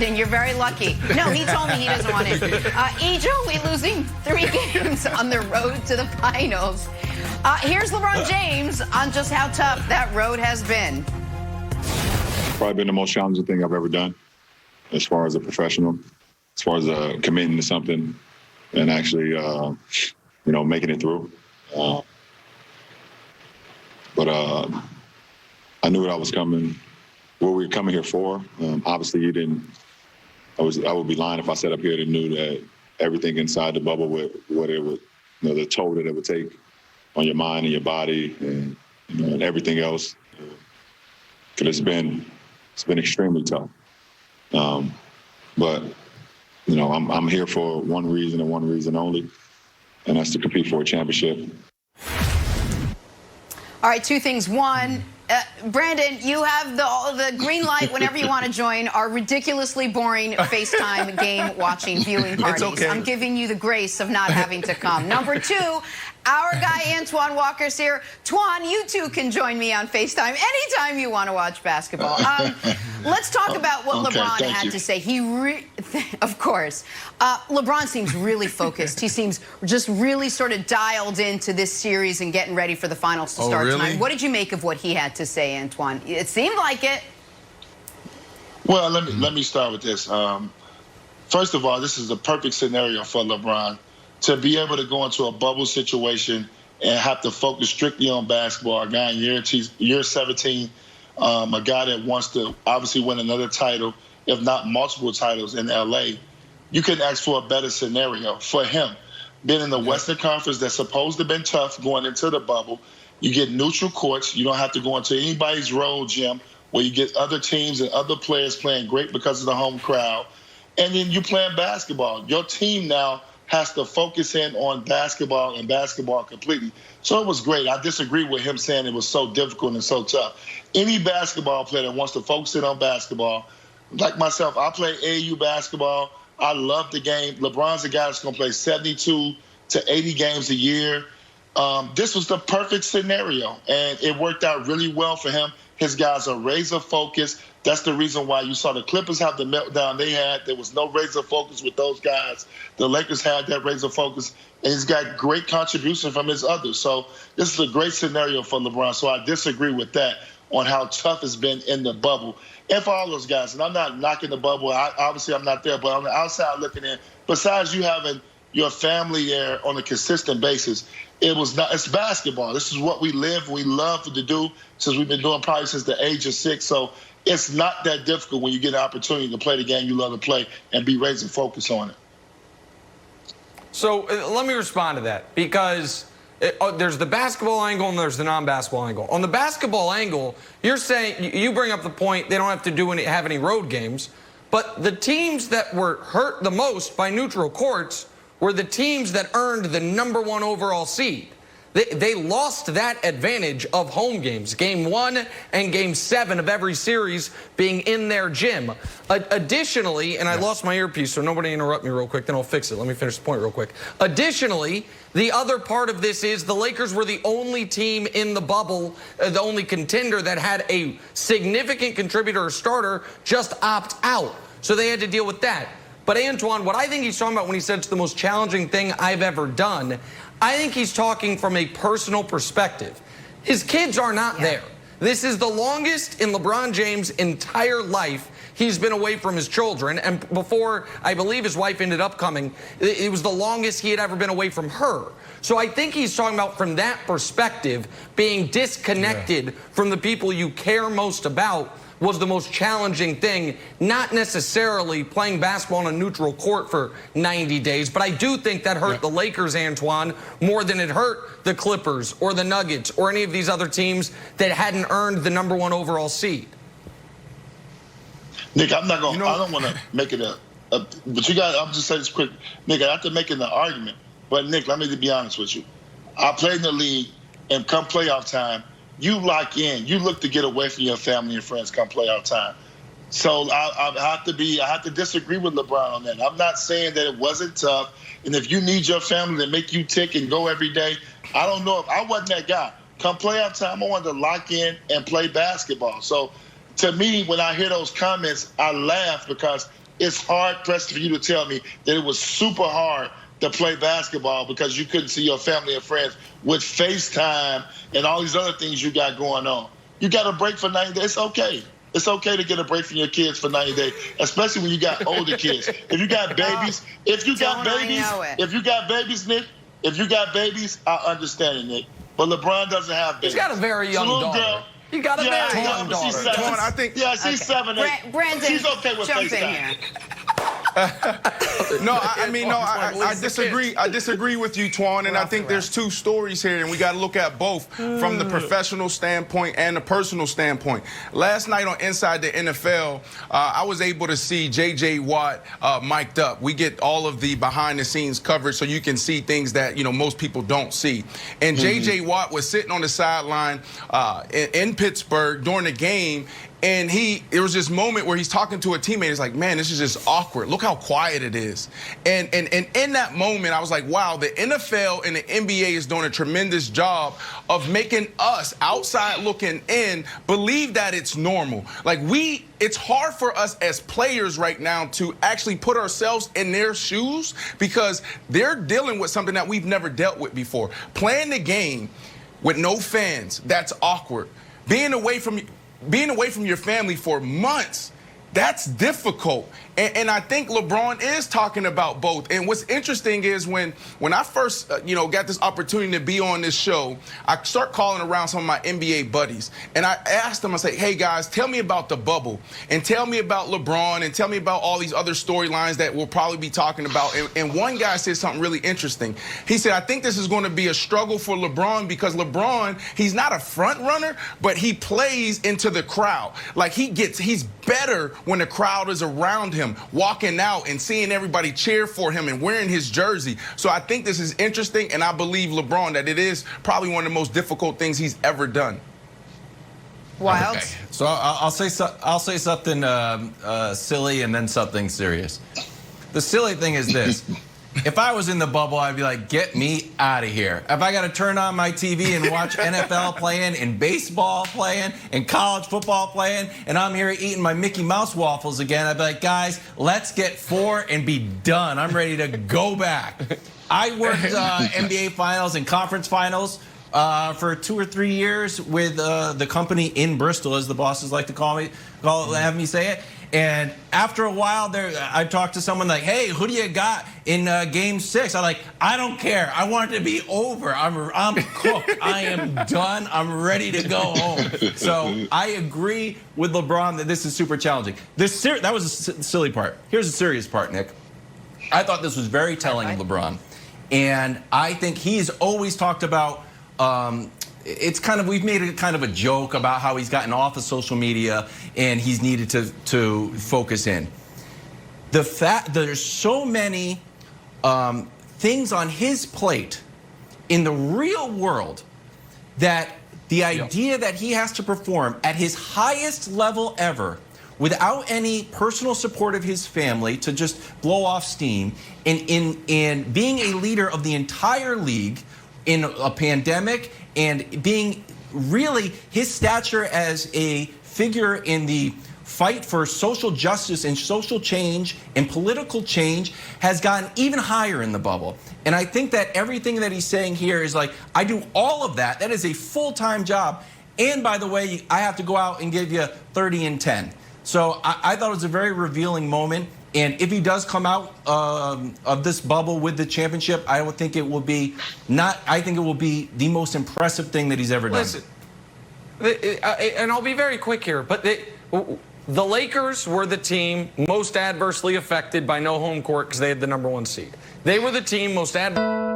Brandon, you're very lucky. No, he told me he doesn't want it. Each only losing 3 games on the road to the finals. Here's LeBron James on just how tough that road has been. Probably been the most challenging thing I've ever done as far as a professional, as far as committing to something and actually, making it through. But I knew what I was coming, what we were coming here for. Obviously, you didn't. I would be lying if I sat up here and knew that everything inside the bubble, what it would, the toll that it would take on your mind and your body, and and everything else. Because it's been extremely tough. But I'm here for one reason and one reason only, and that's to compete for a championship. All right, 2 things. One, Brandon, you have the green light whenever you want to join our ridiculously boring FaceTime game watching viewing parties. It's okay. I'm giving you the grace of not having to come. Number 2, our guy Antoine Walker's here. Twan, you too can join me on FaceTime anytime you want to watch basketball. Let's talk about what LeBron had to say. Of course. LeBron seems really focused. He seems just really sort of dialed into this series and getting ready for the finals to start tonight. What did you make of what he had to say, Antoine? It seemed like it. Well, let me start with this. First of all, this is the perfect scenario for LeBron to be able to go into a bubble situation and have to focus strictly on basketball. A guy in year 17, a guy that wants to obviously win another title, if not multiple titles in L.A. You couldn't ask for a better scenario for him. Being in the Western Conference that's supposed to have been tough going into the bubble, you get neutral courts. You don't have to go into anybody's road gym where you get other teams and other players playing great because of the home crowd. And then you playing basketball. Your team now has to focus in on basketball and basketball completely. So it was great. I disagree with him saying it was so difficult and so tough. Any basketball player that wants to focus in on basketball, like myself, I play AAU basketball. I love the game. LeBron's a guy that's going to play 72 to 80 games a year. This was the perfect scenario, and it worked out really well for him. His guys are razor focused. That's the reason why you saw the Clippers have the meltdown they had. There was no razor focus with those guys. The Lakers had that razor focus, and he's got great contribution from his others. So this is a great scenario for LeBron. So I disagree with that on how tough it's been in the bubble. And for all those guys, and I'm not knocking the bubble. Obviously, I'm not there, but on the outside looking in, besides you having your family there on a consistent basis, it's basketball. This is what we live, we love to do since we've been doing probably since the age of 6. So it's not that difficult when you get an opportunity to play the game you love to play and be razor focused on it. So let me respond to that, because there's the basketball angle and there's the non-basketball angle. On the basketball angle, you're saying, you bring up the point, they don't have to have any road games, but the teams that were hurt the most by neutral courts were the teams that earned the #1 overall seed. They lost that advantage of home games, Game 1 and Game 7 of every series being in their gym. Additionally, and I lost my earpiece, so nobody interrupt me real quick, then I'll fix it. Let me finish the point real quick. Additionally, the other part of this is the Lakers were the only team in the bubble, the only contender that had a significant contributor or starter just opt out. So they had to deal with that. But Antoine, what I think he's talking about when he said it's the most challenging thing I've ever done, I think he's talking from a personal perspective. His kids are not there. This is the longest in LeBron James' entire life he's been away from his children. And before, I believe his wife ended up coming, it was the longest he had ever been away from her. So I think he's talking about from that perspective, being disconnected from the people you care most about was the most challenging thing, not necessarily playing basketball on a neutral court for 90 days. But I do think that hurt the Lakers, Antoine, more than it hurt the Clippers or the Nuggets or any of these other teams that hadn't earned the #1 overall seed. Nick, I'm not going to, I don't want to make it but you got, I'm just saying this quick. Nick, I have to make it an argument. But Nick, let me be honest with you. I played in the league, and come playoff time, you lock in. You look to get away from your family and friends come playoff time. So I have to disagree with LeBron on that. I'm not saying that it wasn't tough. And if you need your family to make you tick and go every day, I don't know if I wasn't that guy. Come playoff time, I wanted to lock in and play basketball. So to me, when I hear those comments, I laugh because it's hard pressed for you to tell me that it was super hard to play basketball because you couldn't see your family and friends with FaceTime and all these other things you got going on. You got a break for 90 days. It's okay. It's okay to get a break from your kids for 90 days, especially when you got older kids. If you got babies, Nick, if you got babies, I understand it, Nick. But LeBron doesn't have babies. He's got a very young daughter. Girl. You got a very young daughter. She's 7. I think. Yeah, she's 7. Brandon, she's okay with jump FaceTime. in here. No, I disagree. I disagree with you, Twan, and I think there's two stories here, and we got to look at both from the professional standpoint and the personal standpoint. Last night on Inside the NFL, I was able to see J.J. Watt mic'd up. We get all of the behind-the-scenes coverage, so you can see things that most people don't see. And J.J. Watt was sitting on the sideline in Pittsburgh during the game. And there was this moment where he's talking to a teammate. He's like, man, this is just awkward. Look how quiet it is. And in that moment, I was like, wow, the NFL and the NBA is doing a tremendous job of making us, outside looking in, believe that it's normal. Like it's hard for us as players right now to actually put ourselves in their shoes because they're dealing with something that we've never dealt with before. Playing the game with no fans, that's awkward. Being away from your family for months, that's difficult. And I think LeBron is talking about both. And what's interesting is when I first, got this opportunity to be on this show, I start calling around some of my NBA buddies. And I asked them, I say, hey, guys, tell me about the bubble. And tell me about LeBron. And tell me about all these other storylines that we'll probably be talking about. And one guy said something really interesting. He said, I think this is going to be a struggle for LeBron because LeBron, he's not a front runner, but he plays into the crowd. Like he's better when the crowd is around him, walking out and seeing everybody cheer for him and wearing his jersey. So I think this is interesting, and I believe LeBron that it is probably one of the most difficult things he's ever done. Wild. Okay. So I'll say something silly and then something serious. The silly thing is this. If I was in the bubble, I'd be like, get me out of here. If I got to turn on my TV and watch NFL playing and baseball playing and college football playing, and I'm here eating my Mickey Mouse waffles again, I'd be like, guys, let's get 4 and be done. I'm ready to go back. I worked NBA finals and conference finals for 2 or 3 years with the company in Bristol, as the bosses like to have me say it. And after a while, I talked to someone like, hey, who do you got in game 6? I'm like, I don't care. I want it to be over. I'm cooked. I am done. I'm ready to go home. So I agree with LeBron that this is super challenging. That was the silly part. Here's the serious part, Nick. I thought this was very telling of LeBron. And I think he's always talked about we've made it kind of a joke about how he's gotten off of social media and he's needed to focus in. The fact that there's so many things on his plate in the real world that the idea that he has to perform at his highest level ever without any personal support of his family to just blow off steam and being a leader of the entire league in a pandemic and being really his stature as a figure in the fight for social justice and social change and political change has gotten even higher in the bubble. And I think that everything that he's saying here is like, I do all of that. That is a full-time job. And by the way, I have to go out and give you 30 and 10. So I thought it was a very revealing moment. And if he does come out of this bubble with the championship, I would think it will be I think it will be the most impressive thing that he's ever done. Listen, and I'll be very quick here, but the Lakers were the team most adversely affected by no home court because they had the #1 seed. They were the team most adversely